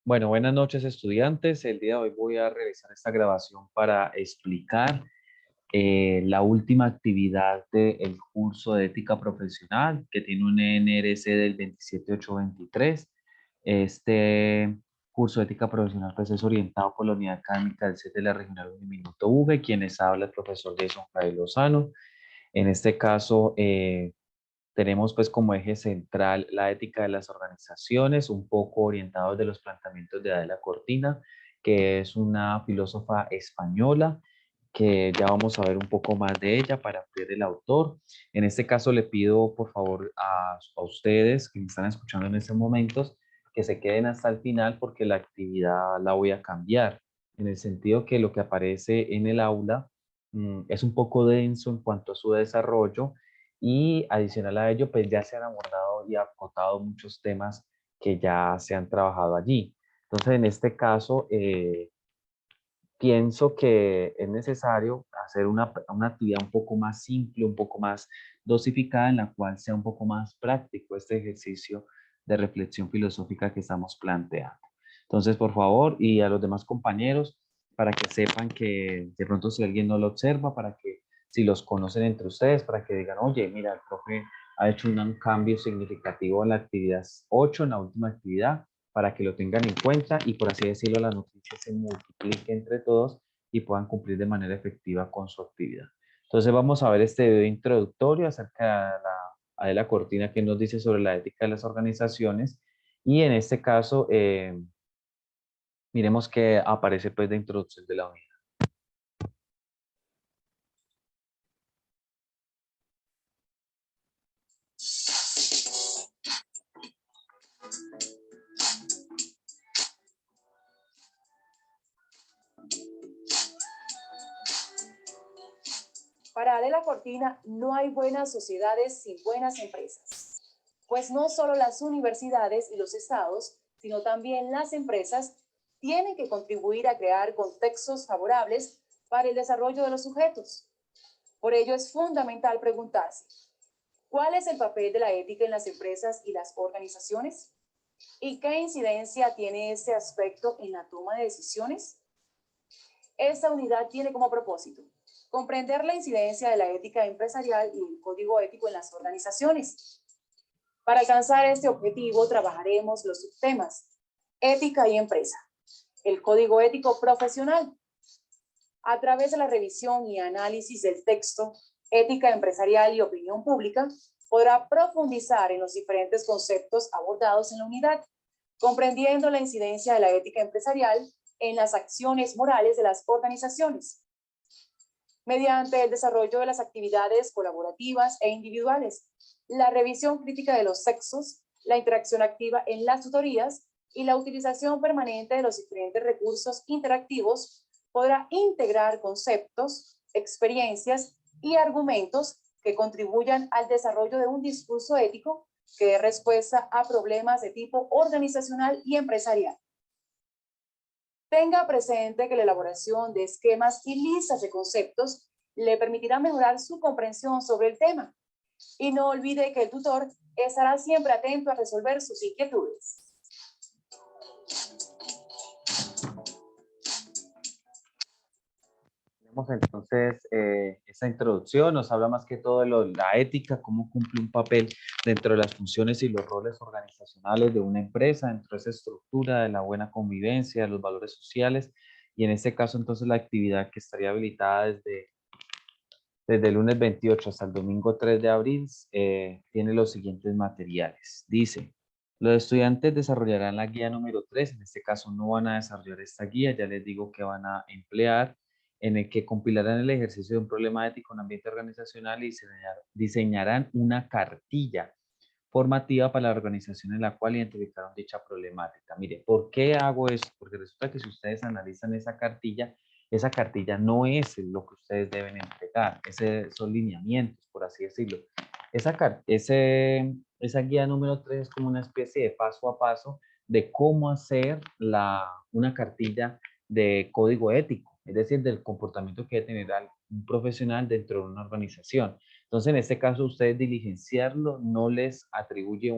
Bueno, buenas noches estudiantes. El día de hoy voy a realizar esta grabación para explicar la última actividad del curso de ética profesional que tiene un NRC del 27823. Este curso de ética profesional pues, es orientado por la unidad académica del CET de la Regional Uniminuto V, quienes habla el profesor Jason Javier Lozano. En este caso, tenemos pues como eje central la ética de las organizaciones, un poco orientados de los planteamientos de Adela Cortina, que es una filósofa española, que ya vamos a ver un poco más de ella para ver el autor. En este caso le pido por favor a ustedes que me están escuchando en estos momentos que se queden hasta el final porque la actividad la voy a cambiar, en el sentido que lo que aparece en el aula es un poco denso en cuanto a su desarrollo y adicional a ello, pues ya se han abordado y acotado muchos temas que ya se han trabajado allí. Entonces, en este caso, pienso que es necesario hacer una actividad un poco más simple, un poco más dosificada, en la cual sea un poco más práctico este ejercicio de reflexión filosófica que estamos planteando. Entonces, por favor, y a los demás compañeros, para que sepan que de pronto si alguien no lo observa, para que si los conocen entre ustedes, para que digan, oye, mira, el profe ha hecho un cambio significativo en la actividad 8, en la última actividad, para que lo tengan en cuenta y por así decirlo, la noticia se multiplique entre todos y puedan cumplir de manera efectiva con su actividad. Entonces vamos a ver este video introductorio acerca de la cortina que nos dice sobre la ética de las organizaciones y en este caso miremos que aparece pues de introducción de la unidad. Para Adela Cortina, no hay buenas sociedades sin buenas empresas, pues no solo las universidades y los estados, sino también las empresas tienen que contribuir a crear contextos favorables para el desarrollo de los sujetos. Por ello es fundamental preguntarse, ¿cuál es el papel de la ética en las empresas y las organizaciones? ¿Y qué incidencia tiene este aspecto en la toma de decisiones? Esta unidad tiene como propósito comprender la incidencia de la ética empresarial y el código ético en las organizaciones. Para alcanzar este objetivo, trabajaremos los subtemas: ética y empresa, el código ético profesional. A través de la revisión y análisis del texto, ética empresarial y opinión pública, podrá profundizar en los diferentes conceptos abordados en la unidad, comprendiendo la incidencia de la ética empresarial en las acciones morales de las organizaciones, mediante el desarrollo de las actividades colaborativas e individuales, la revisión crítica de los sexos, la interacción activa en las tutorías y la utilización permanente de los diferentes recursos interactivos. Podrá integrar conceptos, experiencias y argumentos que contribuyan al desarrollo de un discurso ético que dé respuesta a problemas de tipo organizacional y empresarial. Tenga presente que la elaboración de esquemas y listas de conceptos le permitirá mejorar su comprensión sobre el tema. Y no olvide que el tutor estará siempre atento a resolver sus inquietudes. Tenemos entonces esta introducción, nos habla más que todo de la ética, cómo cumple un papel dentro de las funciones y los roles organizacionales de una empresa, dentro de esa estructura de la buena convivencia, de los valores sociales, y en este caso entonces la actividad que estaría habilitada desde el lunes 28 hasta el domingo 3 de abril tiene los siguientes materiales. Dice, los estudiantes desarrollarán la guía número 3, en este caso no van a desarrollar esta guía, ya les digo que van a emplear, en el que compilarán el ejercicio de un problema ético en ambiente organizacional y diseñarán una cartilla formativa para la organización en la cual identificaron dicha problemática. Mire, ¿por qué hago esto? Porque resulta que si ustedes analizan esa cartilla no es lo que ustedes deben entregar, son lineamientos, por así decirlo. Esa guía número 3 es como una especie de paso a paso de cómo hacer una cartilla de código ético, es decir, del comportamiento que debe tener un profesional dentro de una organización. Entonces, en este caso, ustedes diligenciarlo no les atribuye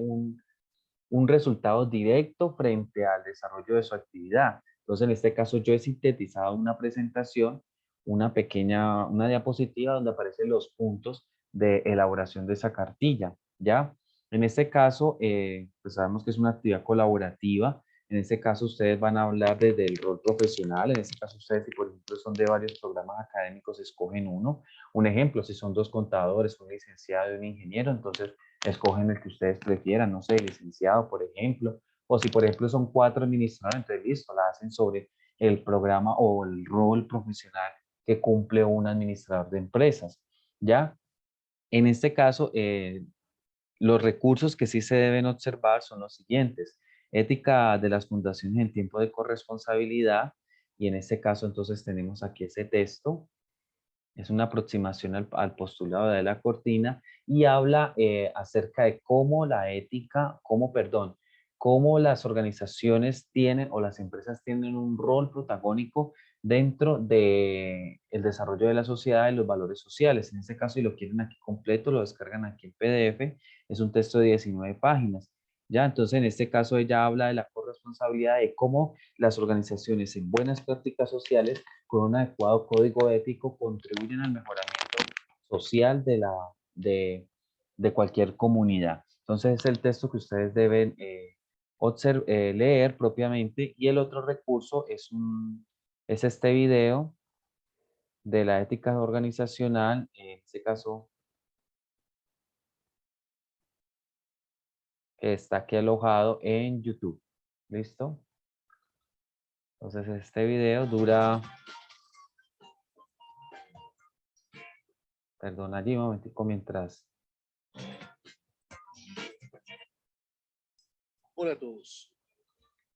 un resultado directo frente al desarrollo de su actividad. Entonces, en este caso, yo he sintetizado una presentación, una diapositiva donde aparecen los puntos de elaboración de esa cartilla, ¿ya? En este caso, pues sabemos que es una actividad colaborativa. En este caso, ustedes van a hablar desde el rol profesional. En este caso, ustedes, si por ejemplo son de varios programas académicos, escogen uno. Un ejemplo, si son dos contadores, un licenciado y un ingeniero, entonces escogen el que ustedes prefieran, no sé, licenciado, por ejemplo. O si, por ejemplo, son 4 administradores, entonces listo, la hacen sobre el programa o el rol profesional que cumple un administrador de empresas, ¿ya? En este caso, los recursos que sí se deben observar son los siguientes. Ética de las fundaciones en tiempo de corresponsabilidad, y en este caso entonces tenemos aquí ese texto. Es una aproximación al postulado de la Cortina y habla acerca de cómo la ética, cómo las organizaciones tienen o las empresas tienen un rol protagónico dentro de el desarrollo de la sociedad y los valores sociales. En este caso, si lo quieren aquí completo, lo descargan aquí en PDF. Es un texto de 19 páginas. Ya, entonces en este caso ella habla de la corresponsabilidad de cómo las organizaciones en buenas prácticas sociales con un adecuado código ético contribuyen al mejoramiento social de cualquier comunidad. Entonces es el texto que ustedes deben leer propiamente, y el otro recurso es este video de la ética organizacional, en este caso que está aquí alojado en YouTube. ¿Listo? Entonces este video dura, perdón, allí un momentico mientras. Hola a todos.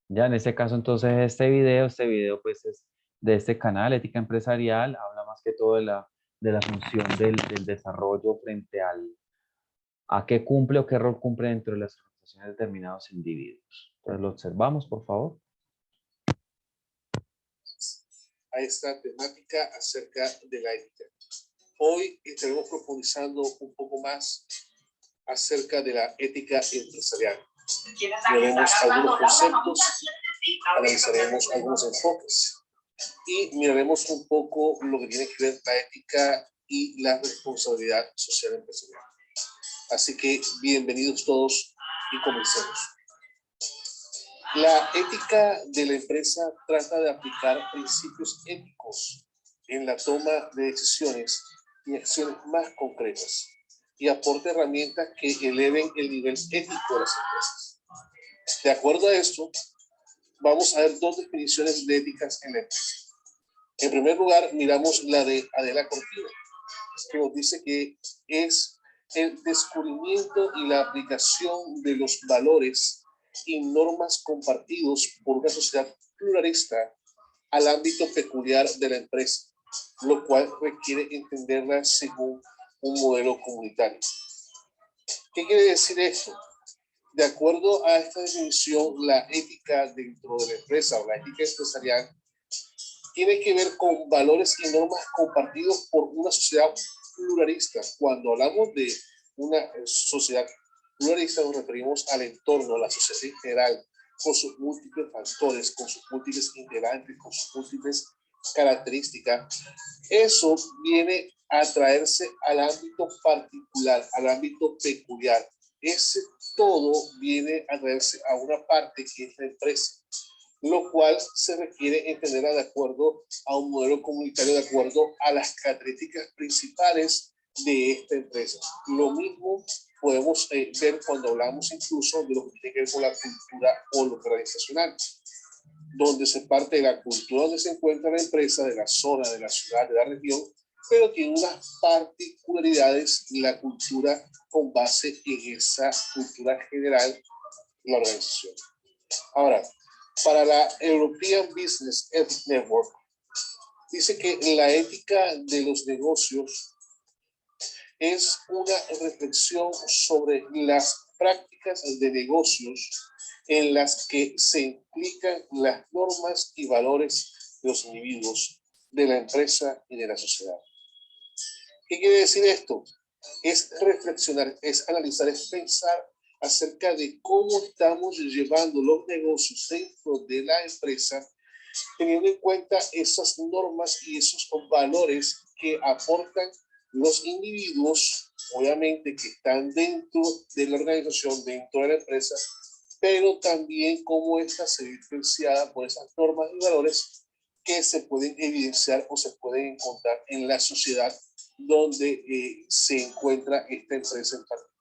Ya en este caso, entonces, este video pues es de este canal, Ética Empresarial, habla más que todo de la función del desarrollo frente a qué cumple o qué rol cumple dentro de las organizaciones de determinados individuos. Entonces, lo observamos, por favor. A esta temática acerca de la ética. Hoy estaremos profundizando un poco más acerca de la ética empresarial. Veremos algunos conceptos, analizaremos algunos enfoques y miraremos un poco lo que tiene que ver la ética y la responsabilidad social empresarial. Así que bienvenidos todos y comencemos. La ética de la empresa trata de aplicar principios éticos en la toma de decisiones y acciones más concretas y aporta herramientas que eleven el nivel ético de las empresas. De acuerdo a esto, vamos a ver dos definiciones de éticas en la empresa. En primer lugar, miramos la de Adela Cortina, que nos dice que es el descubrimiento y la aplicación de los valores y normas compartidos por una sociedad pluralista al ámbito peculiar de la empresa, lo cual requiere entenderla según un modelo comunitario. ¿Qué quiere decir esto? De acuerdo a esta definición, la ética dentro de la empresa o la ética empresarial tiene que ver con valores y normas compartidos por una sociedad pluralista. Cuando hablamos de una sociedad pluralista nos referimos al entorno, a la sociedad en general, con sus múltiples factores, con sus múltiples integrantes, con sus múltiples características. Eso viene a traerse al ámbito particular, al ámbito peculiar. Ese todo viene a traerse a una parte que es la empresa, lo cual se requiere entender de acuerdo a un modelo comunitario, de acuerdo a las características principales de esta empresa. Lo mismo podemos ver cuando hablamos incluso de lo que tiene que ver con la cultura o lo organizacional, donde se parte de la cultura donde se encuentra la empresa, de la zona, de la ciudad, de la región, pero tiene unas particularidades la cultura con base en esa cultura general, la organización. Ahora, para la European Business Ethics Network, dice que la ética de los negocios es una reflexión sobre las prácticas de negocios en las que se implican las normas y valores de los individuos, de la empresa y de la sociedad. ¿Qué quiere decir esto? Es reflexionar, es analizar, es pensar acerca de cómo estamos llevando los negocios dentro de la empresa, teniendo en cuenta esas normas y esos valores que aportan los individuos, obviamente que están dentro de la organización, dentro de la empresa, pero también cómo esta se ve influenciada por esas normas y valores que se pueden evidenciar o se pueden encontrar en la sociedad donde se encuentra esta empresa en particular.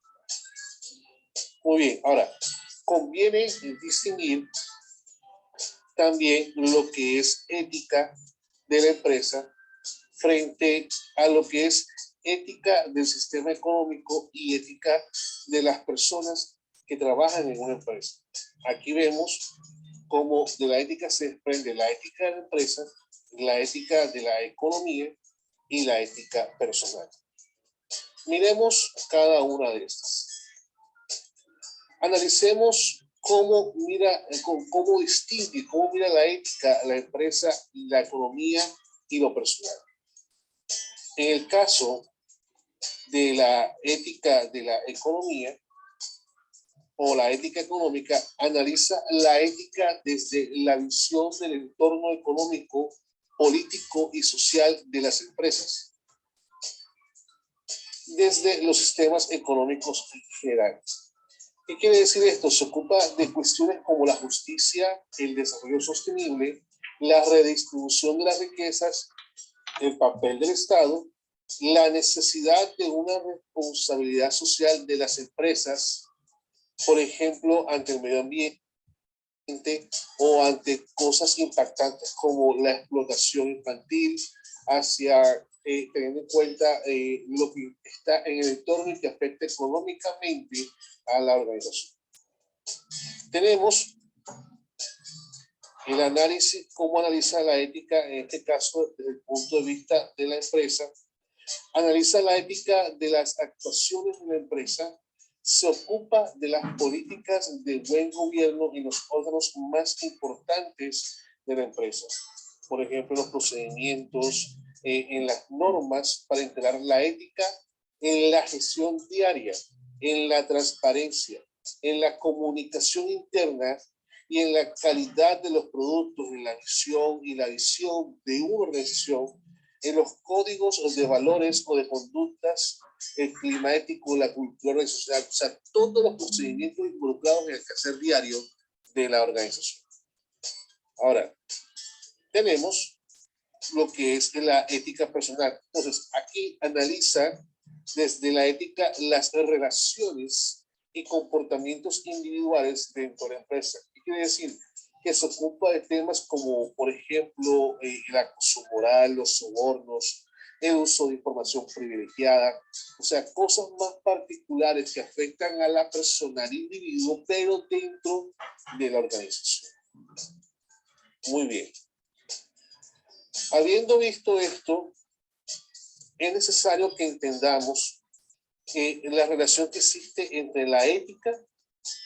Muy bien, ahora, conviene distinguir también lo que es ética de la empresa frente a lo que es ética del sistema económico y ética de las personas que trabajan en una empresa. Aquí vemos cómo de la ética se desprende la ética de la empresa, la ética de la economía y la ética personal. Miremos cada una de estas. Analicemos cómo distingue, cómo mira la ética, la empresa, la economía y lo personal. En el caso de la ética de la economía o la ética económica, analiza la ética desde la visión del entorno económico, político y social de las empresas, desde los sistemas económicos generales. ¿Qué quiere decir esto? Se ocupa de cuestiones como la justicia, el desarrollo sostenible, la redistribución de las riquezas, el papel del Estado, la necesidad de una responsabilidad social de las empresas, por ejemplo, ante el medio ambiente o ante cosas impactantes como la explotación infantil, teniendo en cuenta lo que está en el entorno y que afecta económicamente a la organización. Tenemos el análisis, cómo analiza la ética, en este caso desde el punto de vista de la empresa. Analiza la ética de las actuaciones de la empresa, se ocupa de las políticas de buen gobierno y los órganos más importantes de la empresa. Por ejemplo, los procedimientos, en las normas para integrar la ética en la gestión diaria, en la transparencia, en la comunicación interna y en la calidad de los productos, en la misión y la visión de una organización, en los códigos de valores o de conductas, el clima ético, la cultura y social, o sea, todos los procedimientos involucrados en el quehacer diario de la organización. Ahora, tenemos lo que es la ética personal. Entonces, aquí analiza desde la ética las relaciones y comportamientos individuales dentro de la empresa. ¿Qué quiere decir? Que se ocupa de temas como, por ejemplo, el acoso moral, los sobornos, el uso de información privilegiada, o sea, cosas más particulares que afectan a la persona, al individuo, pero dentro de la organización. Muy bien. Habiendo visto esto, es necesario que entendamos que la relación que existe entre la ética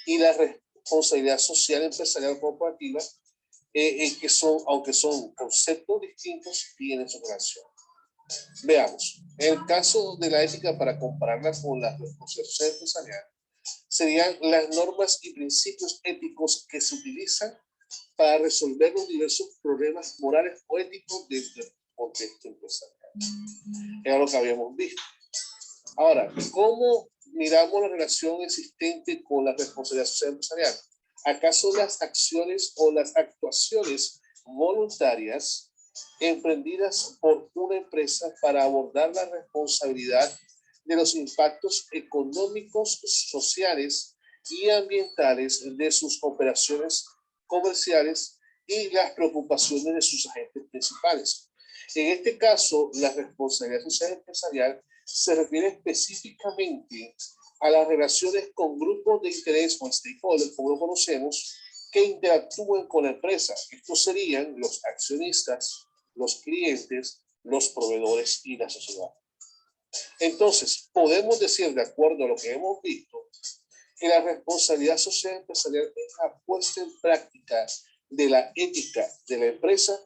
y la responsabilidad social empresarial corporativa, que son, aunque son conceptos distintos, tienen su relación. Veamos, en el caso de la ética, para compararla con la responsabilidad social empresarial, serían las normas y principios éticos que se utilizan para resolver los diversos problemas morales o éticos dentro del contexto empresarial. Era lo que habíamos visto. Ahora, ¿cómo miramos la relación existente con la responsabilidad social empresarial? ¿Acaso las acciones o las actuaciones voluntarias emprendidas por una empresa para abordar la responsabilidad de los impactos económicos, sociales y ambientales de sus operaciones comerciales y las preocupaciones de sus agentes principales? En este caso, la responsabilidad social empresarial se refiere específicamente a las relaciones con grupos de interés o stakeholders, como lo conocemos, que interactúen con la empresa. Estos serían los accionistas, los clientes, los proveedores y la sociedad. Entonces, podemos decir, de acuerdo a lo que hemos visto, que la responsabilidad social empresarial es la puesta en práctica de la ética de la empresa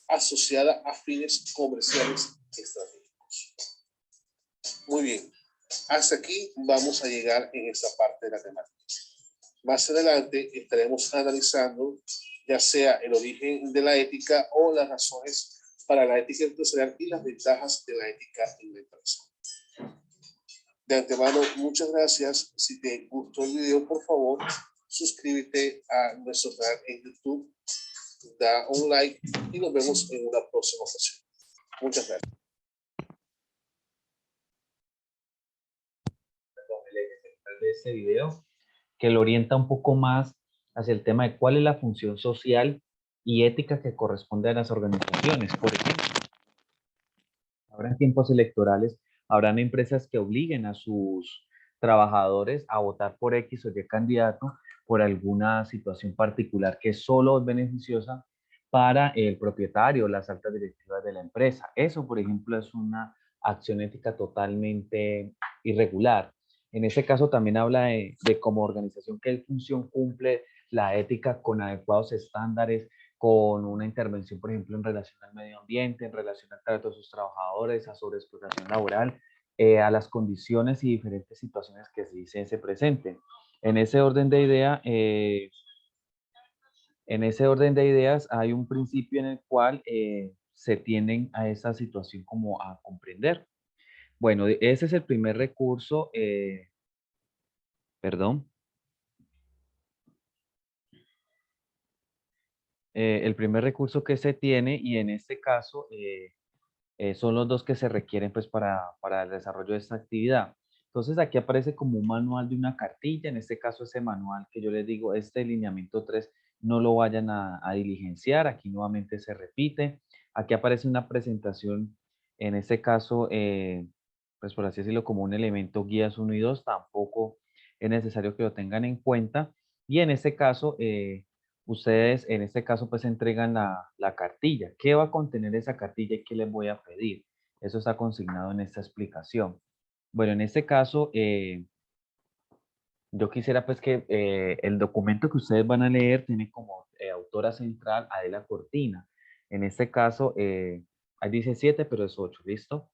asociada a fines comerciales estratégicos. Muy bien. Hasta aquí vamos a llegar en esta parte de la temática. Más adelante estaremos analizando ya sea el origen de la ética o las razones para la ética empresarial y las ventajas de la ética en la empresa. De antemano, muchas gracias. Si te gustó el video, por favor, suscríbete a nuestro canal en YouTube, da un like y nos vemos en una próxima ocasión. Muchas gracias. De este video, que lo orienta un poco más hacia el tema de cuál es la función social y ética que corresponde a las organizaciones. Por ejemplo, habrá tiempos electorales, habrán empresas que obliguen a sus trabajadores a votar por X o Y candidato por alguna situación particular que solo es beneficiosa para el propietario o las altas directivas de la empresa. Eso, por ejemplo, es una acción ética totalmente irregular. En ese caso también habla de como organización qué función cumple la ética con adecuados estándares, con una intervención, por ejemplo, en relación al medio ambiente, en relación al trato de sus trabajadores, a sobreexplotación laboral, a las condiciones y diferentes situaciones que se presenten. En ese orden de ideas hay un principio en el cual se tienden a esa situación como a comprender. Bueno, ese es el primer recurso, perdón. El primer recurso que se tiene y en este caso son los dos que se requieren pues para el desarrollo de esta actividad. Entonces aquí aparece como un manual de una cartilla, en este caso ese manual que yo les digo, este lineamiento 3 no lo vayan a diligenciar, aquí nuevamente se repite, aquí aparece una presentación, en este caso, pues por así decirlo, como un elemento guías 1 y 2, tampoco es necesario que lo tengan en cuenta, y en este caso, ustedes en este caso pues entregan la cartilla. ¿Qué va a contener esa cartilla y qué les voy a pedir? Eso está consignado en esta explicación. Bueno, en este caso, yo quisiera pues que el documento que ustedes van a leer tiene como autora central Adela Cortina. En este caso, ahí dice 7, pero es 8, ¿listo?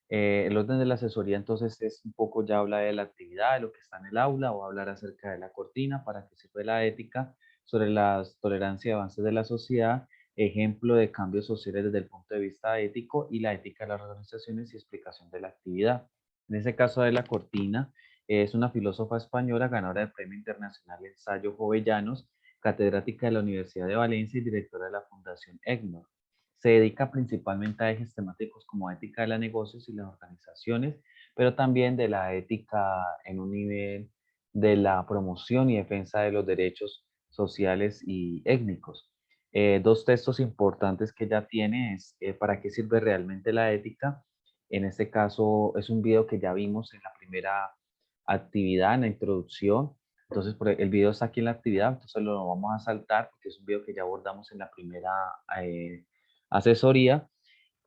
El orden de la asesoría entonces es un poco, ya habla de la actividad, de lo que está en el aula, o hablar acerca de la cortina para que sirve la ética sobre la tolerancia y avances de la sociedad, ejemplo de cambios sociales desde el punto de vista ético y la ética de las organizaciones y explicación de la actividad. En ese caso de la cortina, es una filósofa española ganadora del Premio Internacional Ensayo Jovellanos, catedrática de la Universidad de Valencia y directora de la Fundación EGNOR. Se dedica principalmente a ejes temáticos como ética de los negocios y las organizaciones, pero también de la ética en un nivel de la promoción y defensa de los derechos sociales y étnicos. Dos textos importantes que ella tiene es ¿para qué sirve realmente la ética? En este caso es un video que ya vimos en la primera actividad, en la introducción. Entonces el video está aquí en la actividad, entonces lo vamos a saltar porque es un video que ya abordamos en la primera asesoría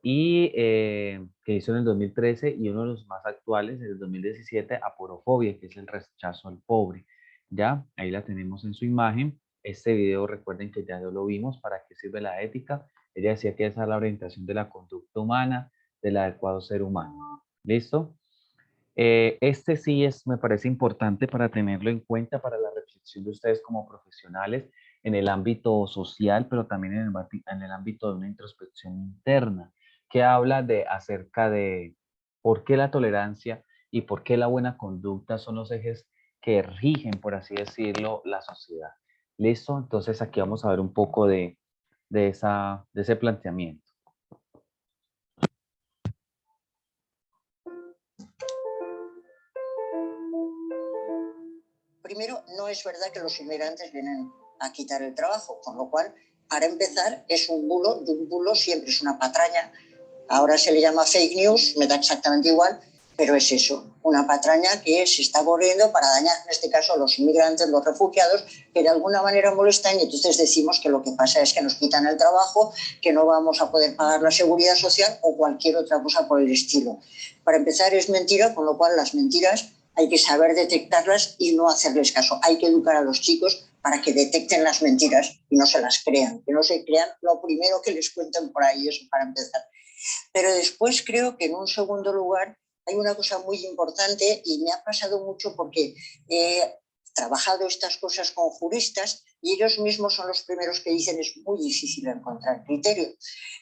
y que hizo en el 2013 y uno de los más actuales, en el 2017, aporofobia, que es el rechazo al pobre. Ya, ahí la tenemos en su imagen. Este video, recuerden que ya lo vimos, para qué sirve la ética. Ella decía que esa es la orientación de la conducta humana, del adecuado ser humano. ¿Listo? Este sí me parece importante para tenerlo en cuenta para la reflexión de ustedes como profesionales en el ámbito social, pero también en el ámbito de una introspección interna, que habla acerca de por qué la tolerancia y por qué la buena conducta son los ejes que rigen, por así decirlo, la sociedad. ¿Listo? Entonces aquí vamos a ver un poco de ese planteamiento. Primero, no es verdad que los inmigrantes vienen a quitar el trabajo, con lo cual, para empezar, es un bulo, y un bulo siempre es una patraña. Ahora se le llama fake news, me da exactamente igual, pero es eso, una patraña que se está corriendo para dañar, en este caso, a los inmigrantes, los refugiados, que de alguna manera molestan, y entonces decimos que lo que pasa es que nos quitan el trabajo, que no vamos a poder pagar la seguridad social o cualquier otra cosa por el estilo. Para empezar, es mentira, con lo cual las mentiras hay que saber detectarlas y no hacerles caso. Hay que educar a los chicos para que detecten las mentiras y no se las crean, que no se crean lo primero que les cuenten por ahí, eso para empezar. Pero después creo que en un segundo lugar hay una cosa muy importante y me ha pasado mucho porque he trabajado estas cosas con juristas y ellos mismos son los primeros que dicen es muy difícil encontrar criterio.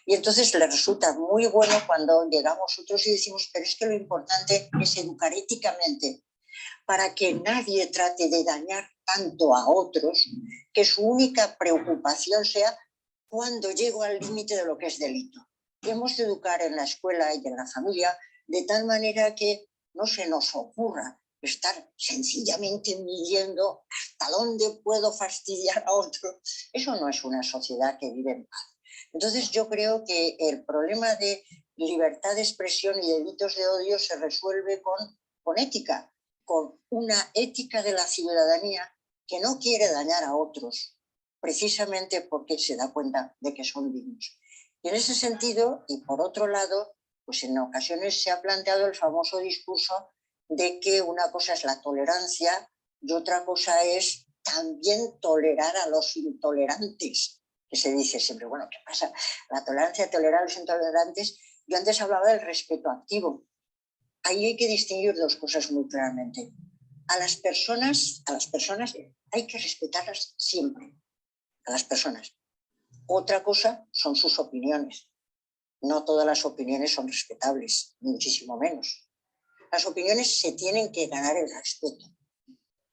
Y entonces les resulta muy bueno cuando llegamos otros y decimos, pero es que lo importante es educar éticamente para que nadie trate de dañar tanto a otros, que su única preocupación sea cuando llego al límite de lo que es delito. Hemos de educar en la escuela y en la familia de tal manera que no se nos ocurra estar sencillamente midiendo hasta dónde puedo fastidiar a otro. Eso no es una sociedad que vive en paz. Entonces yo creo que el problema de libertad de expresión y delitos de odio se resuelve con ética, con una ética de la ciudadanía que no quiere dañar a otros, precisamente porque se da cuenta de que son dignos. Y en ese sentido, y por otro lado, pues en ocasiones se ha planteado el famoso discurso de que una cosa es la tolerancia y otra cosa es también tolerar a los intolerantes, que se dice siempre, bueno, ¿qué pasa? La tolerancia, tolerar a los intolerantes. Yo antes hablaba del respeto activo. Ahí hay que distinguir dos cosas muy claramente. A las personas hay que respetarlas siempre, a las personas. Otra cosa son sus opiniones. No todas las opiniones son respetables, muchísimo menos. Las opiniones se tienen que ganar el respeto.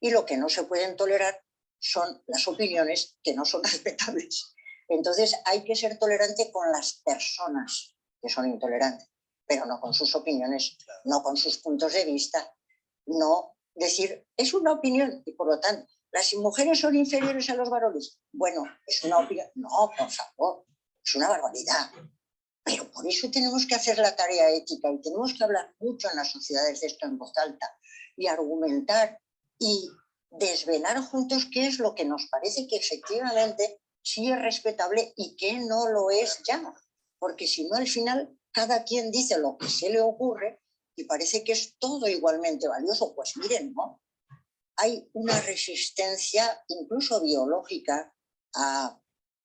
Y lo que no se pueden tolerar son las opiniones que no son respetables. Entonces hay que ser tolerante con las personas que son intolerantes, pero no con sus opiniones, no con sus puntos de vista, no decir, es una opinión y por lo tanto, ¿las mujeres son inferiores a los varones? Bueno, es una opinión. No, por favor, es una barbaridad. Pero por eso tenemos que hacer la tarea ética y tenemos que hablar mucho en las sociedades de esto en voz alta y argumentar y desvelar juntos qué es lo que nos parece que efectivamente sí es respetable y qué no lo es ya. Porque si no, al final, cada quien dice lo que se le ocurre y parece que es todo igualmente valioso. Pues miren, ¿no? Hay una resistencia incluso biológica a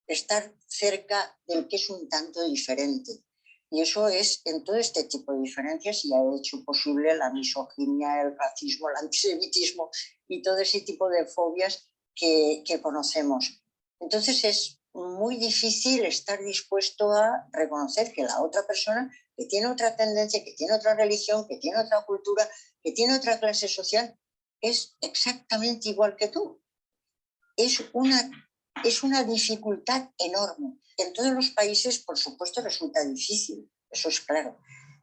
estar cerca del que es un tanto diferente. Y eso es en todo este tipo de diferencias y ha hecho posible la misoginia, el racismo, el antisemitismo y todo ese tipo de fobias que conocemos. Entonces es muy difícil estar dispuesto a reconocer que la otra persona, que tiene otra tendencia, que tiene otra religión, que tiene otra cultura, que tiene otra clase social, es exactamente igual que tú. Es una dificultad enorme. En todos los países, por supuesto, resulta difícil, eso es claro.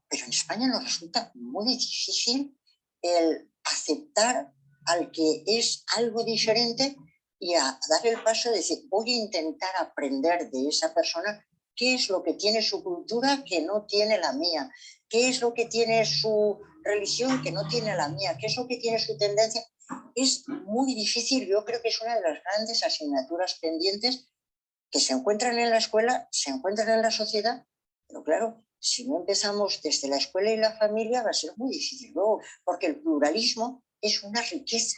Pero en España nos resulta muy difícil el aceptar al que es algo diferente y a dar el paso de decir, voy a intentar aprender de esa persona qué es lo que tiene su cultura que no tiene la mía, qué es lo que tiene su religión que no tiene la mía, qué es lo que tiene su tendencia. Es muy difícil, yo creo que es una de las grandes asignaturas pendientes que se encuentran en la escuela, se encuentran en la sociedad, pero claro, si no empezamos desde la escuela y la familia va a ser muy difícil luego, porque el pluralismo es una riqueza,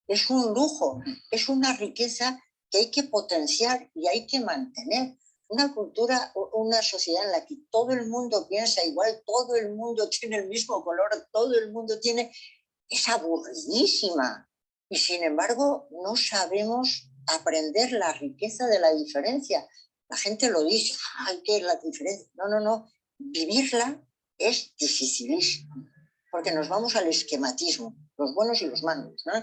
es un lujo, es una riqueza que hay que potenciar y hay que mantener. Una cultura, una sociedad en la que todo el mundo piensa igual, todo el mundo tiene el mismo color, todo el mundo tiene... es aburridísima. Y sin embargo, no sabemos aprender la riqueza de la diferencia. La gente lo dice, ay, ¿qué es la diferencia? No. Vivirla es dificilísimo, porque nos vamos al esquematismo, los buenos y los malos, ¿no?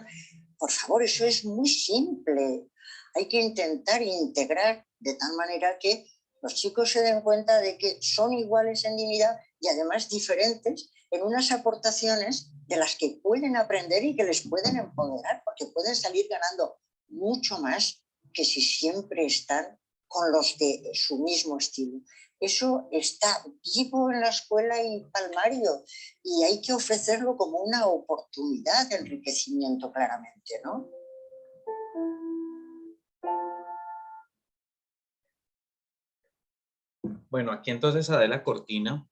Por favor, eso es muy simple. Hay que intentar integrar de tal manera que los chicos se den cuenta de que son iguales en dignidad y además diferentes en unas aportaciones de las que pueden aprender y que les pueden empoderar, porque pueden salir ganando mucho más que si siempre están con los de su mismo estilo. Eso está vivo en la escuela y palmario y hay que ofrecerlo como una oportunidad de enriquecimiento claramente, ¿no? Bueno, aquí entonces Adela Cortina,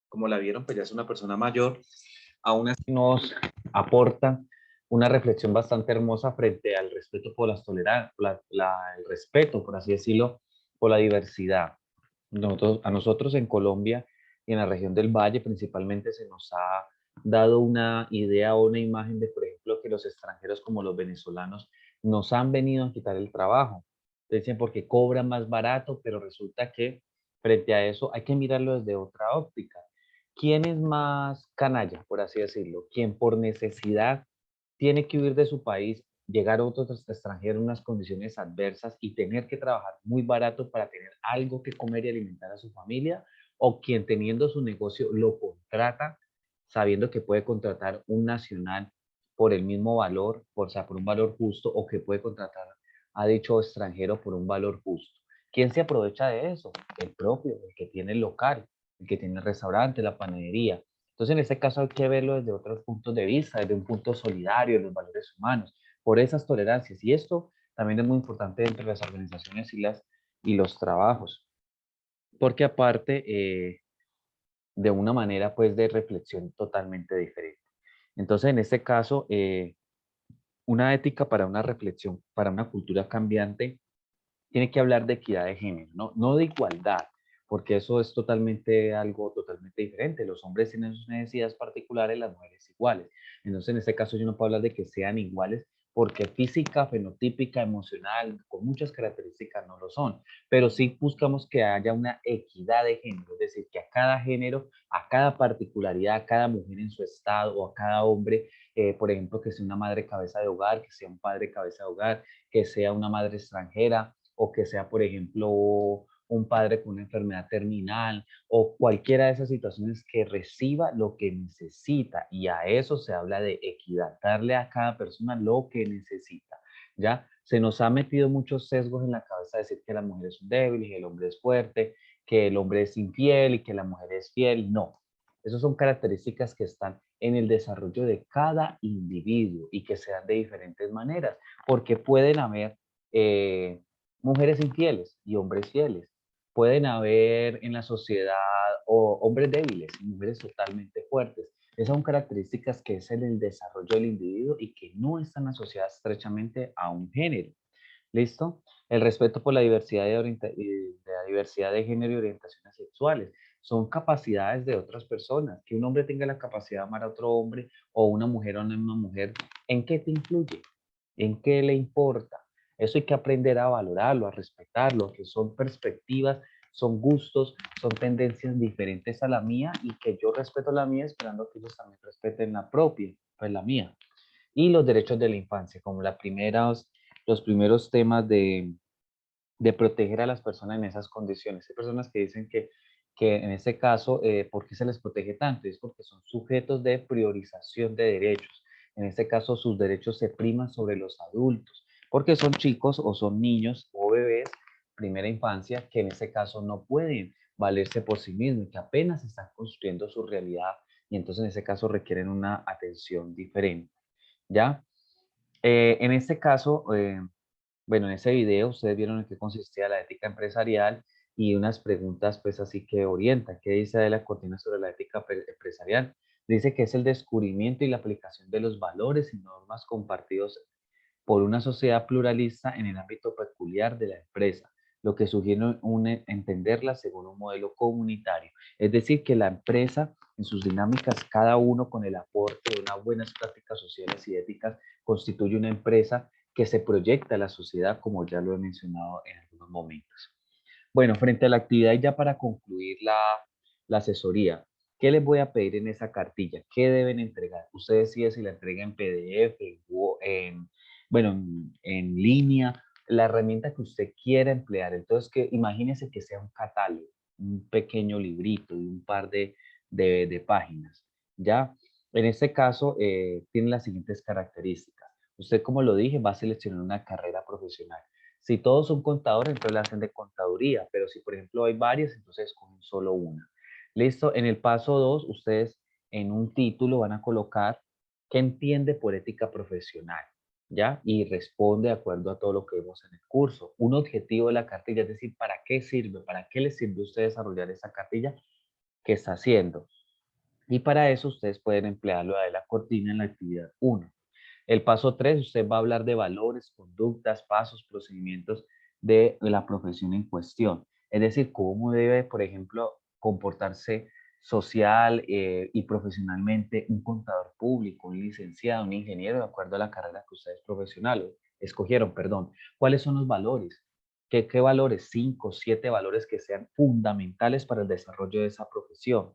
como la vieron, pues ya es una persona mayor, aún así nos aporta una reflexión bastante hermosa frente al respeto por las tolerancias, el respeto, por así decirlo, por la diversidad. A nosotros en Colombia y en la región del Valle principalmente se nos ha dado una idea o una imagen de, por ejemplo, que los extranjeros como los venezolanos nos han venido a quitar el trabajo. Dicen porque cobran más barato, pero resulta que frente a eso hay que mirarlo desde otra óptica. ¿Quién es más canalla, por así decirlo? ¿Quién por necesidad tiene que huir de su país, llegar a otro extranjero en unas condiciones adversas y tener que trabajar muy barato para tener algo que comer y alimentar a su familia? ¿O quien teniendo su negocio lo contrata sabiendo que puede contratar un nacional por el mismo valor, o sea, por un valor justo, o que puede contratar a dicho extranjero por un valor justo? ¿Quién se aprovecha de eso? El propio, el que tiene el local, el que tiene el restaurante, la panadería. Entonces, en este caso hay que verlo desde otros puntos de vista, desde un punto solidario, de los valores humanos, por esas tolerancias. Y esto también es muy importante entre las organizaciones y los trabajos, porque aparte, de una manera pues de reflexión totalmente diferente. Entonces, en este caso, una ética para una reflexión, para una cultura cambiante, tiene que hablar de equidad de género, no de igualdad, porque eso es totalmente algo totalmente diferente. Los hombres tienen sus necesidades particulares, las mujeres iguales. Entonces, en este caso, yo no puedo hablar de que sean iguales, porque física, fenotípica, emocional, con muchas características no lo son, pero sí buscamos que haya una equidad de género, es decir, que a cada género, a cada particularidad, a cada mujer en su estado o a cada hombre, por ejemplo, que sea una madre cabeza de hogar, que sea un padre cabeza de hogar, que sea una madre extranjera, o que sea, por ejemplo, un padre con una enfermedad terminal o cualquiera de esas situaciones que reciba lo que necesita. Y a eso se habla de equidad, darle a cada persona lo que necesita. ¿Ya? Se nos ha metido muchos sesgos en la cabeza de decir que las mujeres son débiles, que el hombre es fuerte, que el hombre es infiel y que la mujer es fiel. No, esas son características que están en el desarrollo de cada individuo y que se dan de diferentes maneras, porque pueden haber mujeres infieles y hombres fieles. Pueden haber en la sociedad hombres débiles y mujeres totalmente fuertes. Esas son características que es en el desarrollo del individuo y que no están asociadas estrechamente a un género. ¿Listo? El respeto por la diversidad de género y orientaciones sexuales. Son capacidades de otras personas. Que un hombre tenga la capacidad de amar a otro hombre o una mujer a una misma mujer, ¿en qué te influye? ¿En qué le importa? Eso hay que aprender a valorarlo, a respetarlo, que son perspectivas, son gustos, son tendencias diferentes a la mía y que yo respeto la mía esperando que ellos también respeten la propia, pues la mía. Y los derechos de la infancia, como los primeros temas de proteger a las personas en esas condiciones. Hay personas que dicen que en ese caso, ¿por qué se les protege tanto? Es porque son sujetos de priorización de derechos. En este caso, sus derechos se priman sobre los adultos, porque son chicos o son niños o bebés, primera infancia, que en este caso no pueden valerse por sí mismos, que apenas están construyendo su realidad y entonces en ese caso requieren una atención diferente, ¿ya? En este caso, bueno, en ese video ustedes vieron en qué consistía la ética empresarial y unas preguntas pues así que orientan. ¿Qué dice de la cortina sobre la ética empresarial? Dice que es el descubrimiento y la aplicación de los valores y normas compartidos por una sociedad pluralista en el ámbito peculiar de la empresa, lo que sugiere entenderla según un modelo comunitario. Es decir, que la empresa en sus dinámicas, cada uno con el aporte de unas buenas prácticas sociales y éticas, constituye una empresa que se proyecta a la sociedad, como ya lo he mencionado en algunos momentos. Bueno, frente a la actividad y ya para concluir la asesoría, ¿qué les voy a pedir en esa cartilla? ¿Qué deben entregar? Usted decide si la entrega en PDF, bueno, en línea, la herramienta que usted quiera emplear. Entonces, imagínese que sea un catálogo, un pequeño librito y un par de páginas, ¿ya? En este caso, tiene las siguientes características. Usted, como lo dije, va a seleccionar una carrera profesional. Si todos son contadores, entonces la hacen de contaduría, pero si por ejemplo hay varias, entonces con solo una. Listo, en el paso 2, ustedes en un título van a colocar qué entiende por ética profesional, ¿ya? Y responde de acuerdo a todo lo que vemos en el curso. Un objetivo de la cartilla, es decir, ¿para qué sirve? ¿Para qué les sirve a usted desarrollar esa cartilla que está haciendo? Y para eso ustedes pueden emplearlo de la cortina en la actividad 1. El paso 3, usted va a hablar de valores, conductas, pasos, procedimientos de la profesión en cuestión. Es decir, cómo debe, por ejemplo, comportarse social y profesionalmente un contador público, un licenciado, un ingeniero, de acuerdo a la carrera que ustedes escogieron, perdón. ¿Cuáles son los valores? ¿Qué valores? 5, 7 valores que sean fundamentales para el desarrollo de esa profesión,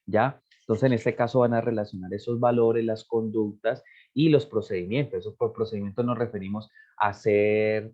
¿ya? Entonces, en este caso van a relacionar esos valores, las conductas y los procedimientos. Eso por procedimientos nos referimos a ser,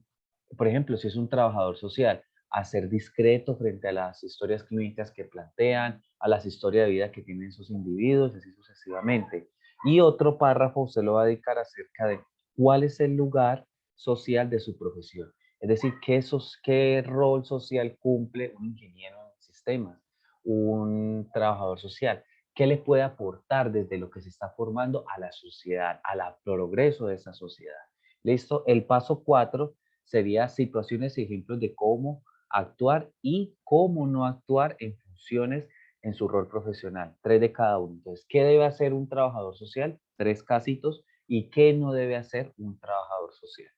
por ejemplo, si es un trabajador social, a ser discreto frente a las historias clínicas que plantean, a las historias de vida que tienen esos individuos, así sucesivamente. Y otro párrafo usted lo va a dedicar acerca de cuál es el lugar social de su profesión. Es decir, qué rol social cumple un ingeniero en sistemas, un trabajador social. ¿Qué le puede aportar desde lo que se está formando a la sociedad, al progreso de esa sociedad? ¿Listo? El paso 4 sería situaciones y ejemplos de cómo actuar y cómo no actuar en funciones en su rol profesional. 3 de cada uno. Entonces, ¿qué debe hacer un trabajador social? 3 casitos. ¿Y qué no debe hacer un trabajador social?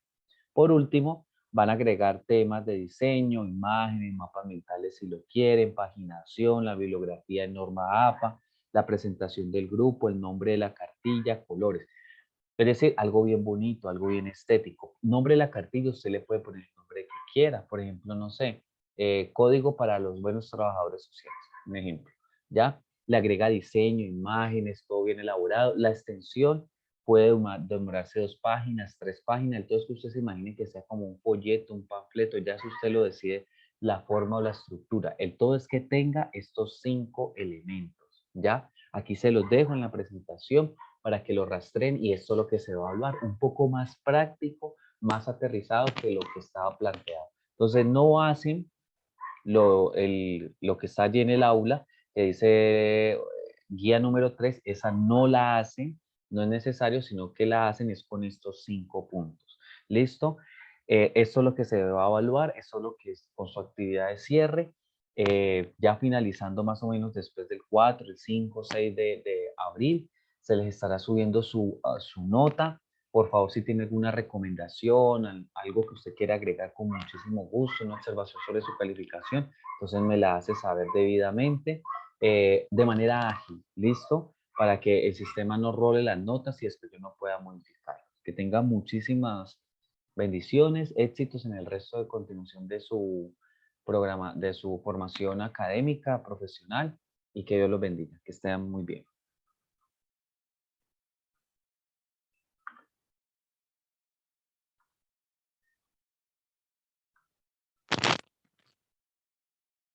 Por último, van a agregar temas de diseño, imágenes, mapas mentales si lo quieren, paginación, la bibliografía en norma APA, la presentación del grupo, el nombre de la cartilla, colores. Es decir, algo bien bonito, algo bien estético. Nombre de la cartilla, usted le puede poner el nombre que quiera. Por ejemplo, no sé, código para los buenos trabajadores sociales, un ejemplo. ¿Ya? Le agrega diseño, imágenes, todo bien elaborado. La extensión puede demorarse 2 páginas, 3 páginas. Entonces, que usted se imagine que sea como un folleto, un panfleto. Ya si usted lo decide, la forma o la estructura. El todo es que tenga estos 5 elementos. ¿Ya? Aquí se los dejo en la presentación para que lo rastreen y esto es lo que se va a evaluar, un poco más práctico, más aterrizado que lo que estaba planteado. Entonces no hacen lo que está allí en el aula, que dice guía número 3, esa no la hacen, no es necesario, sino que la hacen es con estos 5 puntos. ¿Listo? Esto es lo que se va a evaluar, eso es lo que es con su actividad de cierre, ya finalizando más o menos después del 4, el 5, 6 de abril, se les estará subiendo su nota. Por favor, si tiene alguna recomendación, algo que usted quiera agregar con muchísimo gusto, una observación sobre su calificación, entonces me la hace saber debidamente, de manera ágil, ¿listo? Para que el sistema no role las notas y después yo no pueda modificarlas. Que tenga muchísimas bendiciones, éxitos en el resto de continuación de su programa, de su formación académica, profesional, y que Dios los bendiga. Que estén muy bien.